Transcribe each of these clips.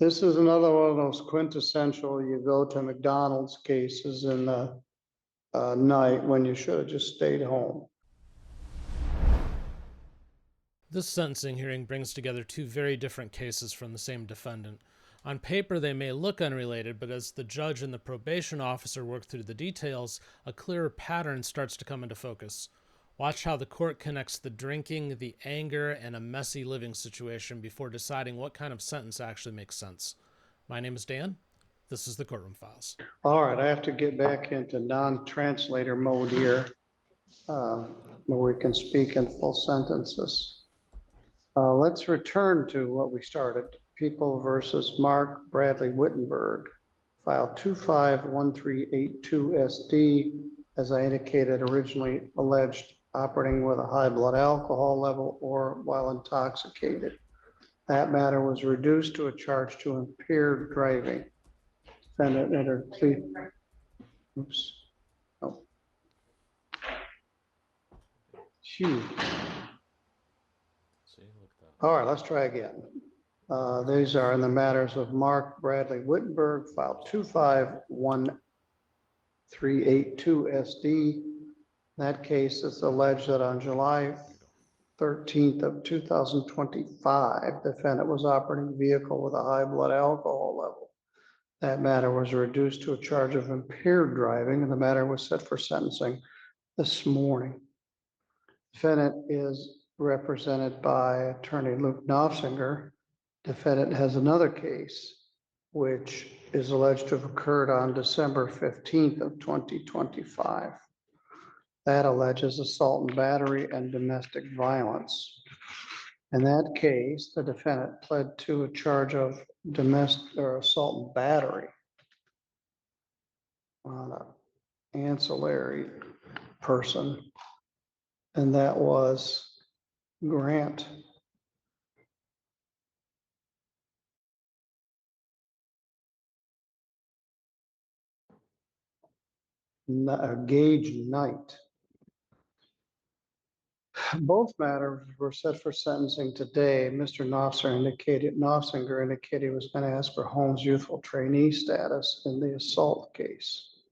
This is another one of those quintessential, you go to McDonald's cases in the night when you should have just stayed home. This sentencing hearing brings together two very different cases from the same defendant. On paper, they may look unrelated, but as the judge and the probation officer work through the details, a clearer pattern starts to come into focus. Watch how the court connects the drinking, the anger, and a messy living situation before deciding what kind of sentence actually makes sense. My name is Dan. This is the Courtroom Files. All right, I have to get back into non-translator mode here, where we can speak in full sentences. Let's return to what we started. People versus Mark Bradley Wittenberg, file 251382 SD, as I indicated, originally alleged operating with a high blood alcohol level or while intoxicated. That matter was reduced to a charge to impaired driving. Defendant entered plea. Oops. Oh. Phew. All right, let's try again. These are in the matters of Mark Bradley Wittenberg, file 251382 SD. That case is alleged that on July 13th of 2025, defendant was operating a vehicle with a high blood alcohol level. That matter was reduced to a charge of impaired driving, and the matter was set for sentencing this morning. Defendant is represented by attorney Luke Knopfinger. Defendant has another case which is alleged to have occurred on December 15th of 2025. That alleges assault and battery and domestic violence. In that case, the defendant pled to a charge of domestic or assault and battery on an ancillary person, and that was Grant. Gage Knight. Both matters were set for sentencing today. Mr. Knopfinger indicated he was going to ask for Holmes youthful trainee status in the assault case.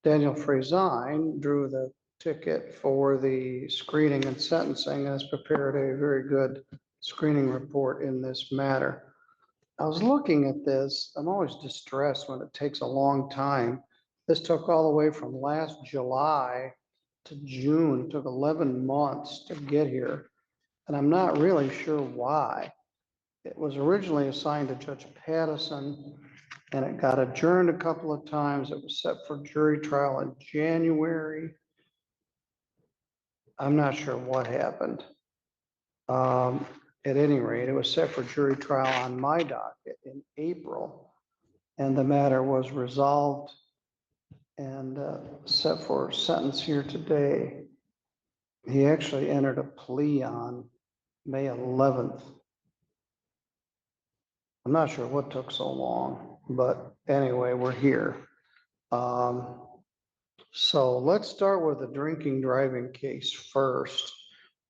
Daniel Frazine drew the ticket for the screening and sentencing and has prepared a very good screening report in this matter. I was looking at this. I'm always distressed when it takes a long time. This took all the way from last July to June. It took 11 months to get here, and I'm not really sure why. It was originally assigned to Judge Pattison, and it got adjourned a couple of times. It was set for jury trial in January. I'm not sure what happened. At any rate, it was set for jury trial on my docket in April, and the matter was resolved and set for sentence here today. He actually entered a plea on May 11th. I'm not sure what took so long, but anyway, we're here. So let's start with the drinking driving case first.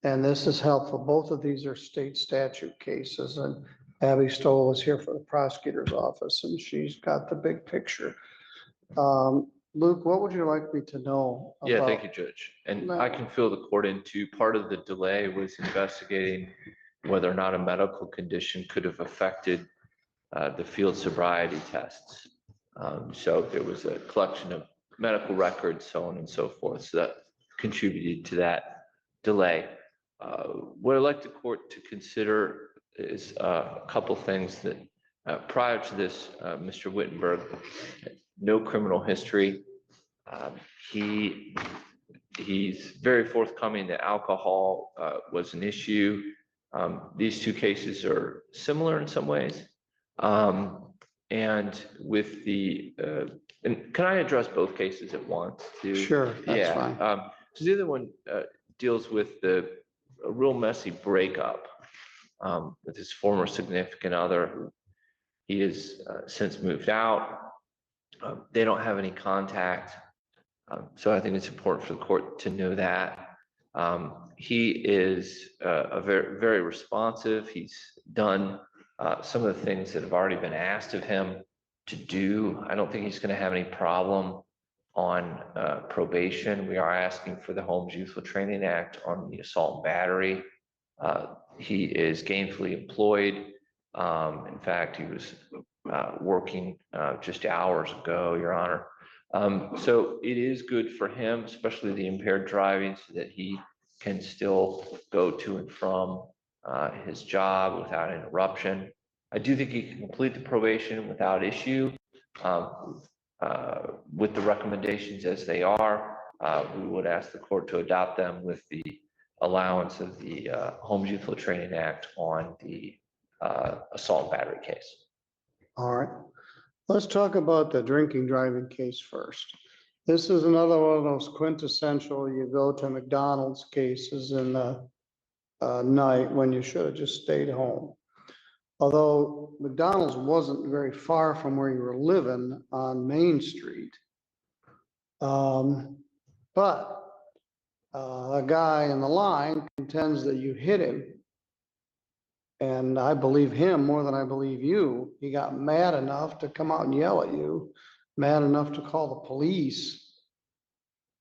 And this is helpful. Both of these are state statute cases, and Abby Stoll is here for the prosecutor's office, and she's got the big picture. Luke, what would you like me to know about? Yeah, thank you, Judge. And I can fill the court into part of the delay was investigating whether or not a medical condition could have affected the field sobriety tests. So there was a collection of medical records, so on and so forth. So that contributed to that delay. What I'd like the court to consider is a couple things that prior to this, Mr. Wittenberg, no criminal history. He's very forthcoming that alcohol was an issue. These two cases are similar in some ways. And with the, and can I address both cases at once too? Sure, that's fine. So the other one deals with a real messy breakup with his former significant other. He has since moved out. They don't have any contact. So I think it's important for the court to know that. He is a very, very responsive. He's done some of the things that have already been asked of him to do. I don't think he's going to have any problem on probation. We are asking for the Homes Youthful Training Act on the assault and battery. He is gainfully employed. In fact, he was working just hours ago, Your Honor. So it is good for him, especially the impaired driving, so that he can still go to and from his job without interruption. I do think he can complete the probation without issue. With the recommendations as they are, we would ask the court to adopt them with the allowance of the Homes Youthful Training Act on the assault and battery case. All right, let's talk about the drinking driving case first. This is another one of those quintessential, you go to McDonald's cases in the night when you should have just stayed home. Although McDonald's wasn't very far from where you were living on Main Street. But a guy in the line contends that you hit him. And I believe him more than I believe you. He got mad enough to come out and yell at you, mad enough to call the police.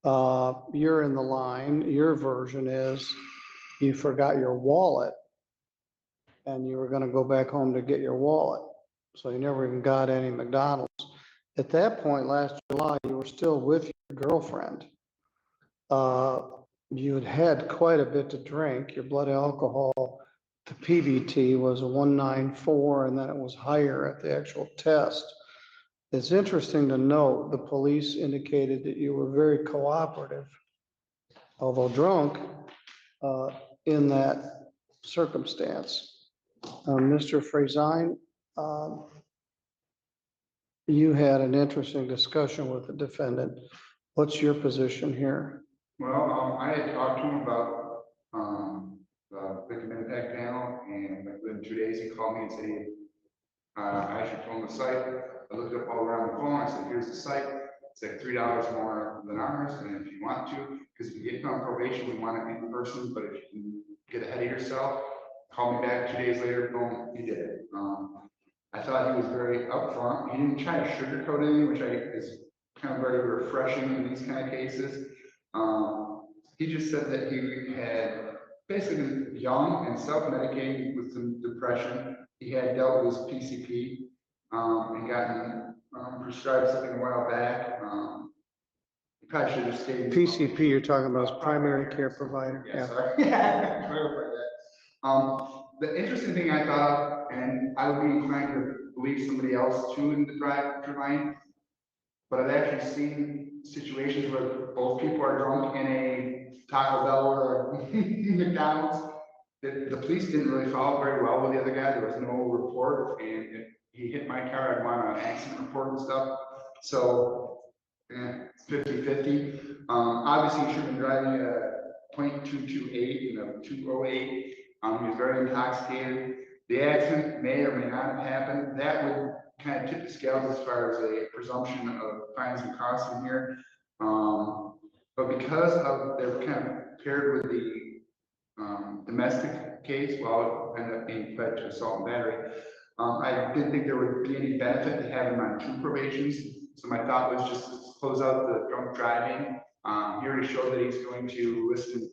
You're in the line. Your version is you forgot your wallet and you were going to go back home to get your wallet. So you never even got any McDonald's. At that point, last July, you were still with your girlfriend. You had had quite a bit to drink. Your blood alcohol, the PBT was a 194, and then it was higher at the actual test. It's interesting to note the police indicated that you were very cooperative, although drunk, in that circumstance. Mr. Frazine, you had an interesting discussion with the defendant. What's your position here? Well, I had talked to him about the victim impact panel, and within 2 days he called me and said, I actually told him the site. I looked up all around the phone. I said, here's the site. It's like $3 more than ours, and if you want to, because if you get on probation, we want it in person, but if you can get ahead of yourself, call me back 2 days later, boom, he did it. I thought he was very upfront. He didn't try to sugarcoat anything, which is kind of very refreshing in these kind of cases. He just said that he had basically been young and self-medicating with some depression. He had dealt with his PCP and gotten prescribed something a while back. He probably should have stayed. PCP, you're talking about his primary care provider. Yeah, sorry. Yeah, clarify that. The interesting thing I thought, and I would be inclined to believe somebody else too in the drive-thru line, but I've actually seen situations where both people are drunk in a Taco Bell or McDonald's. The police didn't really follow very well with the other guy. There was no report, and if he hit my car, I'd want an accident report and stuff. So, it's 50-50. Obviously, he should have been driving a .228 and a 208. He was very intoxicated. The accident may or may not have happened. That would kind of tip the scales as far as a presumption of fines and costs in here. But because of they're kind of paired with the domestic case, well, it ended up being pled to assault and battery. I didn't think there would be any benefit to having him on 2 probations. So my thought was just to close out the drunk driving. He already showed that he's going to listen,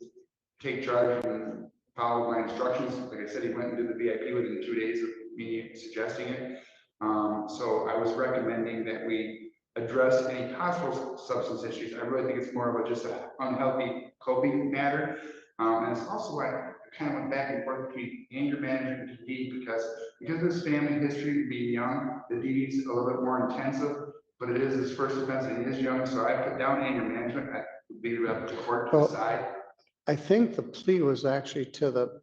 take charge, and follow my instructions. Like I said, he went and did the VIP within 2 days of me suggesting it. So I was recommending that we address any possible substance issues. I really think it's more of just an unhealthy coping matter. And it's also why I kind of went back and forth between anger management and DD because of his family history, being young, the DD is a little bit more intensive, but it is his first offense and he is young. So I put down anger management. I would leave it up to court to decide. I think the plea was actually to the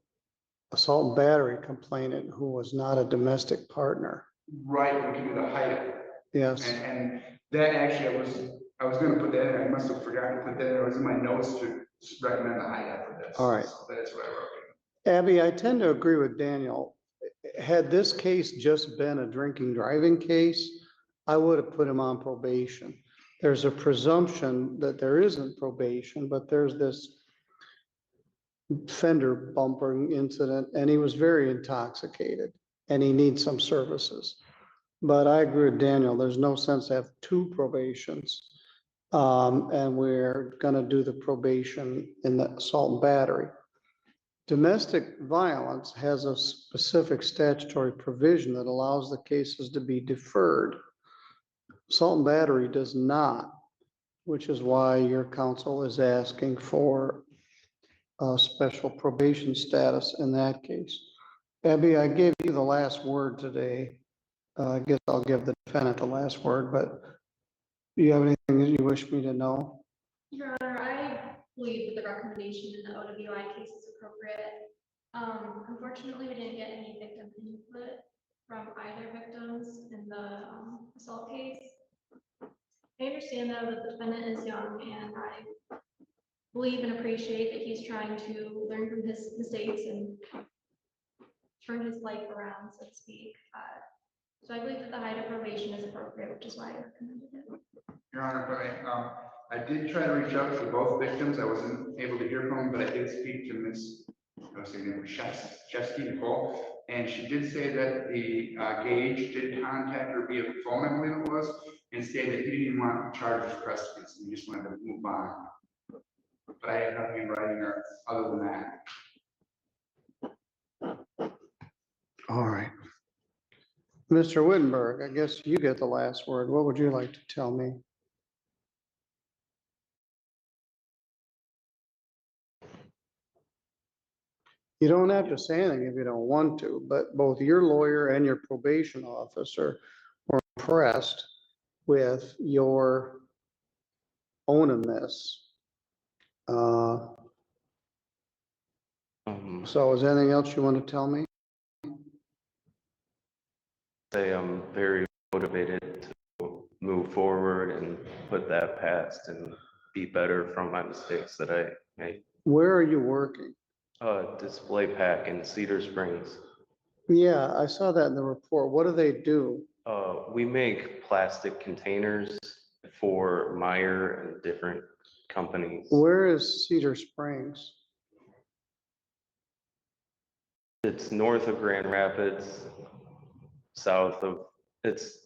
assault and battery complainant who was not a domestic partner. Right, we can do the HYTA. Yes. And that actually, I was going to put that in. I must have forgotten to put that in. It was in my notes to recommend the HYTA for this. All right. So that's what I wrote. Abby, I tend to agree with Daniel. Had this case just been a drinking driving case, I would have put him on probation. There's a presumption that there isn't probation, but there's this fender bumper incident and he was very intoxicated. and he needs some services. But I agree with Daniel, there's no sense to have two probations. And we're gonna do the probation in the assault and battery. Domestic violence has a specific statutory provision that allows the cases to be deferred. Assault and battery does not, which is why your counsel is asking for a special probation status in that case. Abby, I gave you the last word today. I guess I'll give the defendant the last word, but do you have anything that you wish me to know? Your Honor, I believe that the recommendation in the OWI case is appropriate. Unfortunately, we didn't get any victim input from either victims in the assault case. I understand though that the defendant is young, and I believe and appreciate that he's trying to learn from his mistakes and turn his life around, so to speak. So I believe that the HYTA probation is appropriate, which is why I recommended it. Your Honor, I did try to reach out to both victims. I wasn't able to hear from them, but I did speak to Miss, I was saying Chesky Nicole, and she did say that the Gage did contact her via phone, I believe it was, and stated that he didn't even want charges pressed against him. He just wanted to move on. But I had nothing in writing or other than that. All right. Mr. Wittenberg, I guess you get the last word. What would you like to tell me? You don't have to say anything if you don't want to, but both your lawyer and your probation officer were impressed with your ownness. So is there anything else you want to tell me? Say I'm very motivated to move forward and put that past and be better from my mistakes that I made. Where are you working? Display pack in Cedar Springs. Yeah, I saw that in the report. What do they do? We make plastic containers for Meyer and different companies. Where is Cedar Springs? It's north of Grand Rapids, south of, it's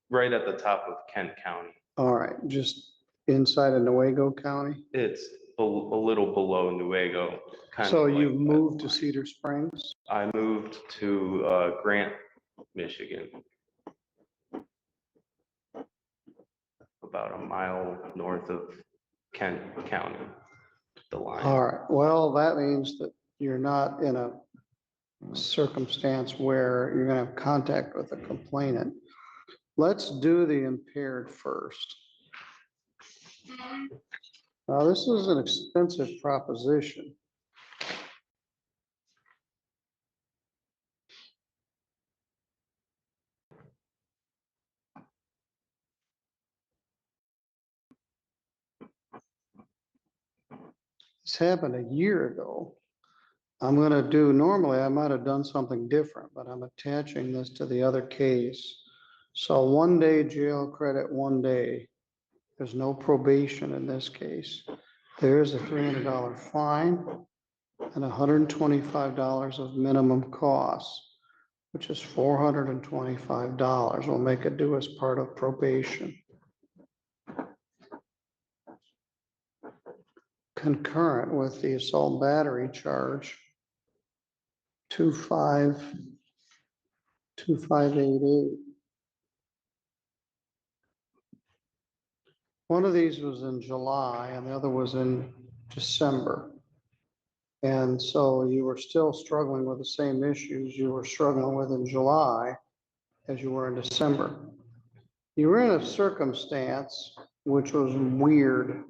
right at the top of Kent County. All right, just inside of Newaygo County? It's a little below Newaygo. kind So of like you've that moved to line. Cedar Springs? I moved to Grant, Michigan. About a mile north of Kent County, the line. All right, well, that means that you're not in a circumstance where you're gonna have contact with a complainant. Let's do the impaired first. Now, this is an expensive proposition. This happened a year ago. I'm gonna do, normally I might have done something different, but I'm attaching this to the other case. So 1 day jail credit, 1 day. There's no probation in this case. There is a $300 fine and $125 of minimum costs, which is $425. We'll make it due as part of probation. Concurrent with the assault and battery charge, 2588. One of these was in July and the other was in December. And so you were still struggling with the same issues you were struggling with in July as you were in December. You were in a circumstance which was weird.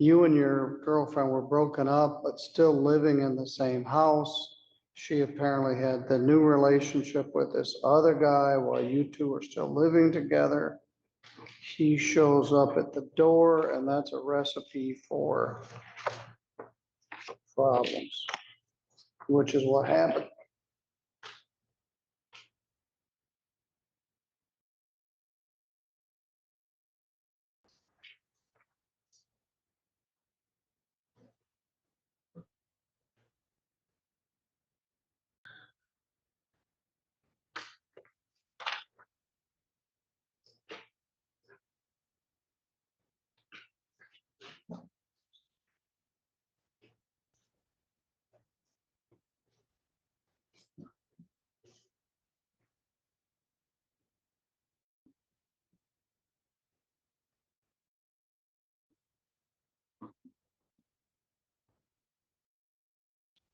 You and your girlfriend were broken up, but still living in the same house. She apparently had the new relationship with this other guy while you two are still living together. He shows up at the door, and that's a recipe for problems, which is what happened.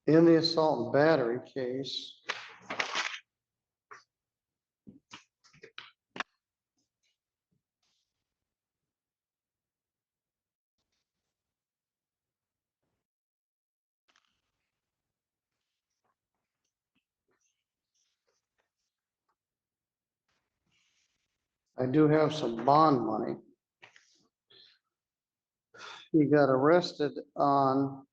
In the assault and battery case, I do have some bond money. He got arrested on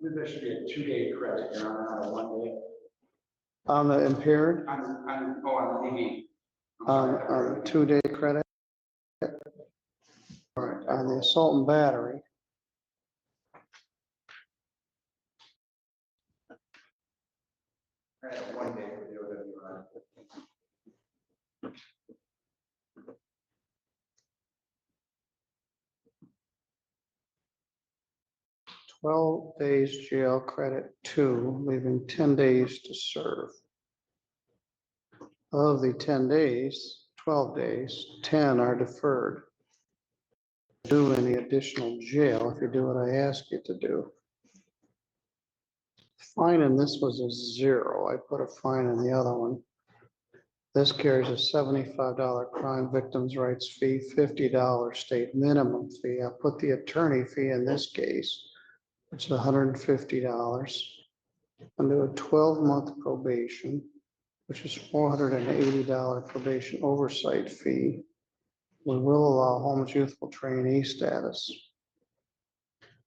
There should be a 2-day credit, Your Honor, not a 1 day. on the impaired, On the TV. on the 2-day credit. All right, on the assault and battery. I have 1 day to do it, Your Honor. 12 days jail credit 2, leaving 10 days to serve. Of the 10 days, 12 days, 10 are deferred. Do any additional jail if you do what I ask you to do. Fine, and this was a 0. I put a fine in the other one. This carries a $75 crime victims' rights fee, $50 state minimum fee. I put the attorney fee in this case, which is $150. Under a 12-month probation, which is $480 probation oversight fee. We will allow Homeless Youthful Trainee status.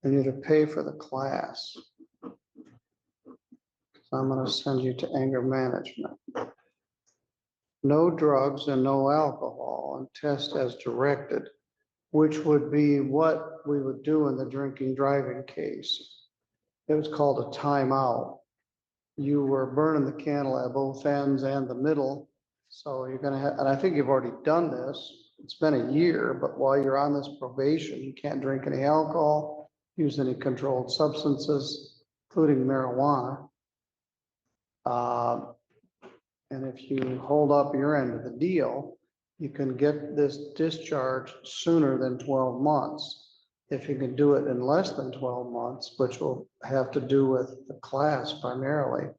And you to pay for the class. So I'm going to send you to anger management. No drugs and no alcohol, and test as directed, which would be what we would do in the drinking driving case. It was called a timeout. You were burning the candle at both ends and the middle. So you're gonna have, and I think you've already done this. It's been a year, but while you're on this probation, you can't drink any alcohol, use any controlled substances, including marijuana. And if you hold up your end of the deal, you can get this discharge sooner than 12 months. If you can do it in less than 12 months, which will have to do with the class primarily.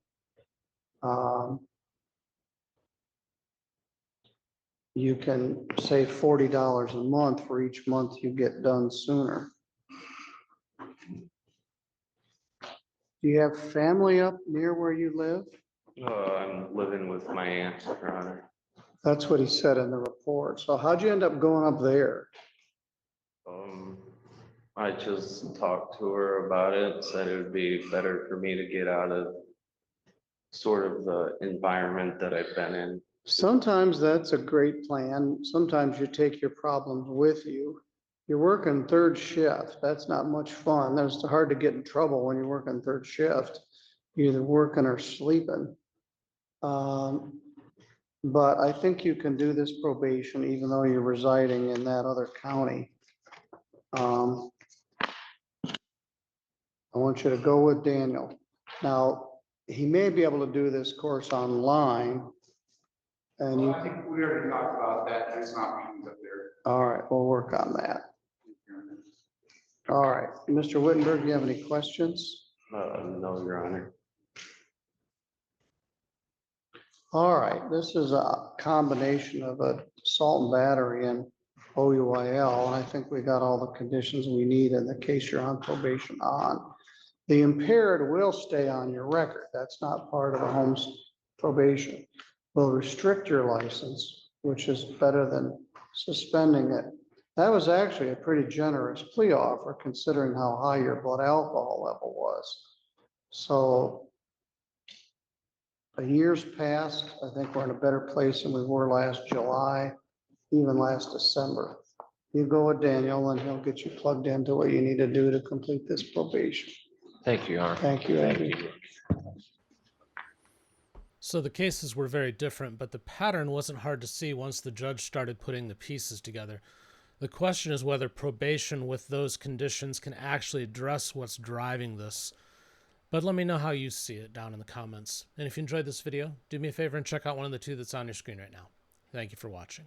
You can save $40 a month for each month you get done sooner. Do you have family up near where you live? I'm living with my aunt, Your Honor. That's what he said in the report. So how'd you end up going up there? I just talked to her about it, said it would be better for me to get out of sort of the environment that I've been in. Sometimes that's a great plan. Sometimes you take your problems with you. You're working third shift. That's not much fun. That's hard to get in trouble when you're working third shift. You're either working or sleeping. But I think you can do this probation even though you're residing in that other county. I want you to go with Daniel. Now, he may be able to do this course online. And Well, you, I think we already talked about that. There's not meetings up there. all right, we'll work on that. All right, Mr. Wittenberg, do you have any questions? No, Your Honor. All right, this is a combination of a assault and battery and OUIL, and I think we got all the conditions we need in the case you're on probation on. The impaired will stay on your record. That's not part of the home's probation. Will restrict your license, which is better than suspending it. That was actually a pretty generous plea offer considering how high your blood alcohol level was. So a year's passed. I think we're in a better place than we were last July, even last December. You go with Daniel and he'll get you plugged into what you need to do to complete this probation. Thank you, Your Honor. Thank you, Andy. So the cases were very different, but the pattern wasn't hard to see once the judge started putting the pieces together. The question is whether probation with those conditions can actually address what's driving this. But let me know how you see it down in the comments. And if you enjoyed this video, do me a favor and check out one of the two that's on your screen right now. Thank you for watching.